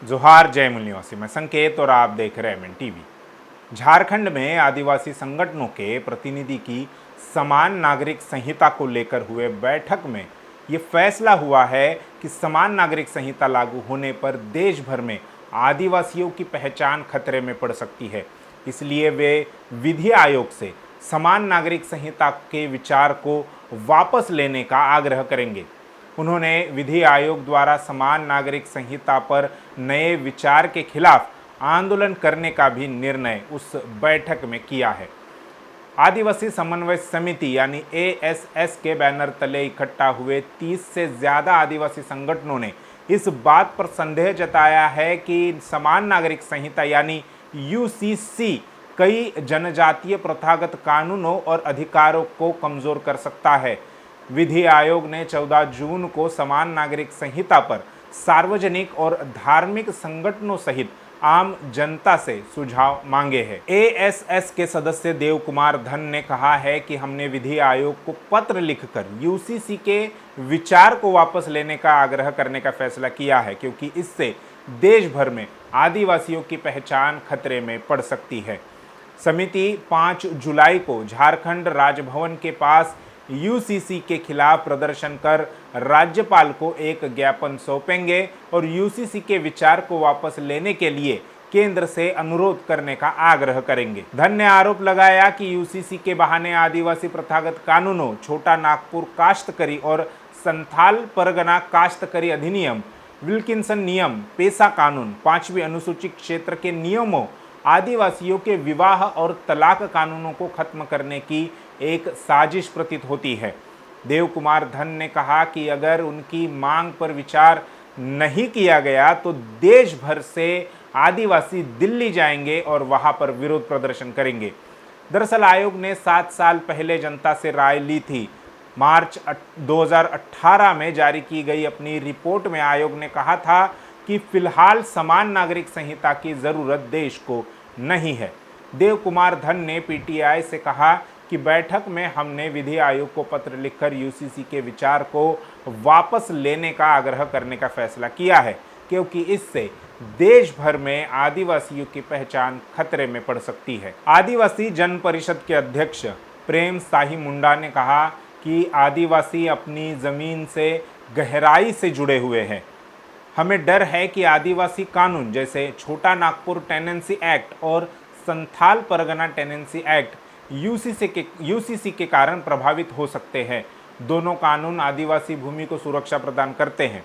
जोहार जय मूल निवासी, मैं संकेत और आप देख रहे हैं एमएन टीवी। झारखंड में आदिवासी संगठनों के प्रतिनिधि की समान नागरिक संहिता को लेकर हुए बैठक में ये फैसला हुआ है कि समान नागरिक संहिता लागू होने पर देश भर में आदिवासियों की पहचान खतरे में पड़ सकती है। इसलिए वे विधि आयोग से समान नागरिक संहिता के विचार को वापस लेने का आग्रह करेंगे। उन्होंने विधि आयोग द्वारा समान नागरिक संहिता पर नए विचार के खिलाफ आंदोलन करने का भी निर्णय उस बैठक में किया है। आदिवासी समन्वय समिति यानी एएसएस के बैनर तले इकट्ठा हुए 30 से ज़्यादा आदिवासी संगठनों ने इस बात पर संदेह जताया है कि समान नागरिक संहिता यानी यूसीसी कई जनजातीय प्रथागत कानूनों और अधिकारों को कमज़ोर कर सकता है। विधि आयोग ने 14 जून को समान नागरिक संहिता पर सार्वजनिक और धार्मिक संगठनों सहित आम जनता से सुझाव मांगे हैं। एएसएस के सदस्य देव कुमार धन ने कहा है कि हमने विधि आयोग को पत्र लिखकर यूसीसी के विचार को वापस लेने का आग्रह करने का फैसला किया है, क्योंकि इससे देश भर में आदिवासियों की पहचान खतरे में पड़ सकती है। समिति 5 जुलाई को झारखंड राजभवन के पास यूसीसी के खिलाफ प्रदर्शन कर राज्यपाल को एक ज्ञापन सौंपेंगे और यूसीसी के विचार को वापस लेने के लिए केंद्र से अनुरोध करने का आग्रह करेंगे। धन ने आरोप लगाया कि यूसीसी के बहाने आदिवासी प्रथागत कानूनों, छोटा नागपुर काश्तकरी और संथाल परगना काश्तकरी अधिनियम, विल्किंसन नियम, पेशा कानून, 5वीं अनुसूचित क्षेत्र के नियमों, आदिवासियों के विवाह और तलाक कानूनों को खत्म करने की एक साजिश प्रतीत होती है। देव कुमार धन ने कहा कि अगर उनकी मांग पर विचार नहीं किया गया तो देश भर से आदिवासी दिल्ली जाएंगे और वहां पर विरोध प्रदर्शन करेंगे। दरअसल आयोग ने 7 साल पहले जनता से राय ली थी। मार्च 2018 में जारी की गई अपनी रिपोर्ट में आयोग ने कहा था कि फिलहाल समान नागरिक संहिता की जरूरत देश को नहीं है। देव कुमार धन ने पीटीआई से कहा कि बैठक में हमने विधि आयोग को पत्र लिखकर यूसीसी के विचार को वापस लेने का आग्रह करने का फैसला किया है, क्योंकि इससे देश भर में आदिवासियों की पहचान खतरे में पड़ सकती है। आदिवासी जन परिषद के अध्यक्ष प्रेम साही मुंडा ने कहा कि आदिवासी अपनी जमीन से गहराई से जुड़े हुए हैं। हमें डर है कि आदिवासी कानून जैसे छोटा नागपुर टेनेंसी एक्ट और Santhal Pargana tenancy act UCC के कारण प्रभावित हो सकते हैं। दोनों कानून आदिवासी भूमि को सुरक्षा प्रदान करते हैं।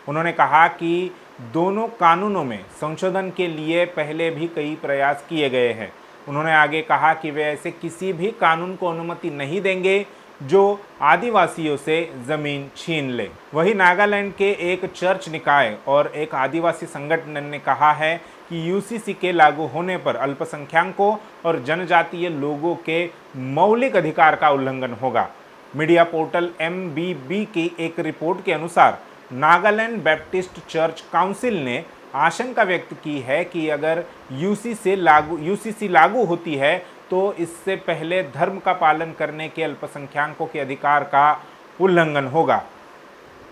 उन्होंने कहा कि दोनों कानूनों में संशोधन के लिए पहले भी कई प्रयास किए गए हैं। उन्होंने आगे कहा कि वे ऐसे किसी भी कानून को अनुमति नहीं देंगे जो आदिवासियों से जमीन छीन ले। वहीं नागालैंड के एक चर्च निकाय और एक आदिवासी संगठन ने कहा है कि यूसीसी के लागू होने पर अल्पसंख्यकों और जनजातीय लोगों के मौलिक अधिकार का उल्लंघन होगा। मीडिया पोर्टल MBB की एक रिपोर्ट के अनुसार नागालैंड बैप्टिस्ट चर्च काउंसिल ने आशंका व्यक्त की है कि अगर यूसीसी लागू होती है तो इससे पहले धर्म का पालन करने के अल्पसंख्यकों के अधिकार का उल्लंघन होगा।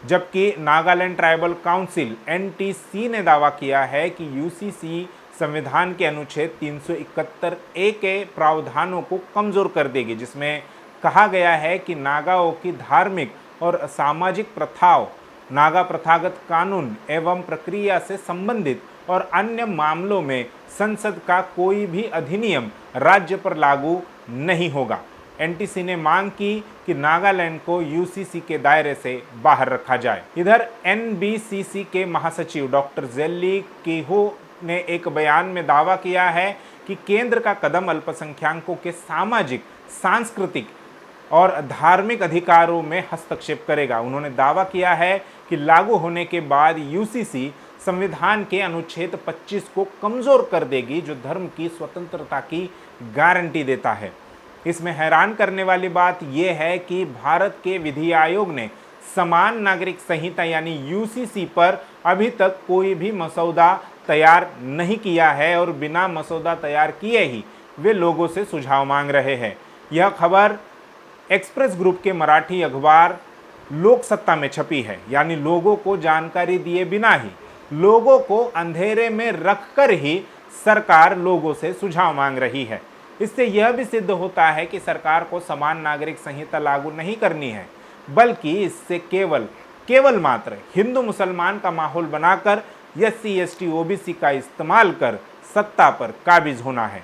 जबकि नागालैंड ट्राइबल काउंसिल NTC ने दावा किया है कि यूसीसी संविधान के अनुच्छेद 371A के प्रावधानों को कमजोर कर देगी, जिसमें कहा गया है कि नागाओं की धार्मिक और सामाजिक प्रथाओं, नागा प्रथागत कानून एवं प्रक्रिया से संबंधित और अन्य मामलों में संसद का कोई भी अधिनियम राज्य पर लागू नहीं होगा। NTC ने मांग की कि नागालैंड को यूसीसी के दायरे से बाहर रखा जाए। इधर NBCC के महासचिव डॉक्टर जेली केहो ने एक बयान में दावा किया है कि केंद्र का कदम अल्पसंख्यकों के सामाजिक, सांस्कृतिक और धार्मिक अधिकारों में हस्तक्षेप करेगा। उन्होंने दावा किया है कि लागू होने के बाद यूसीसी संविधान के अनुच्छेद 25 को कमजोर कर देगी, जो धर्म की स्वतंत्रता की गारंटी देता है। इसमें हैरान करने वाली बात यह है कि भारत के विधि आयोग ने समान नागरिक संहिता यानी यूसीसी पर अभी तक कोई भी मसौदा तैयार नहीं किया है और बिना मसौदा तैयार किए ही वे लोगों से सुझाव मांग रहे हैं। यह खबर एक्सप्रेस ग्रुप के मराठी अखबार लोक सत्ता में छपी है, यानी लोगों को जानकारी दिए बिना ही लोगों को अंधेरे में रखकर ही सरकार लोगों से सुझाव मांग रही है। इससे यह भी सिद्ध होता है कि सरकार को समान नागरिक संहिता लागू नहीं करनी है, बल्कि इससे केवल मात्र हिंदू मुसलमान का माहौल बनाकर SC ST OBC का इस्तेमाल कर सत्ता पर काबिज होना है।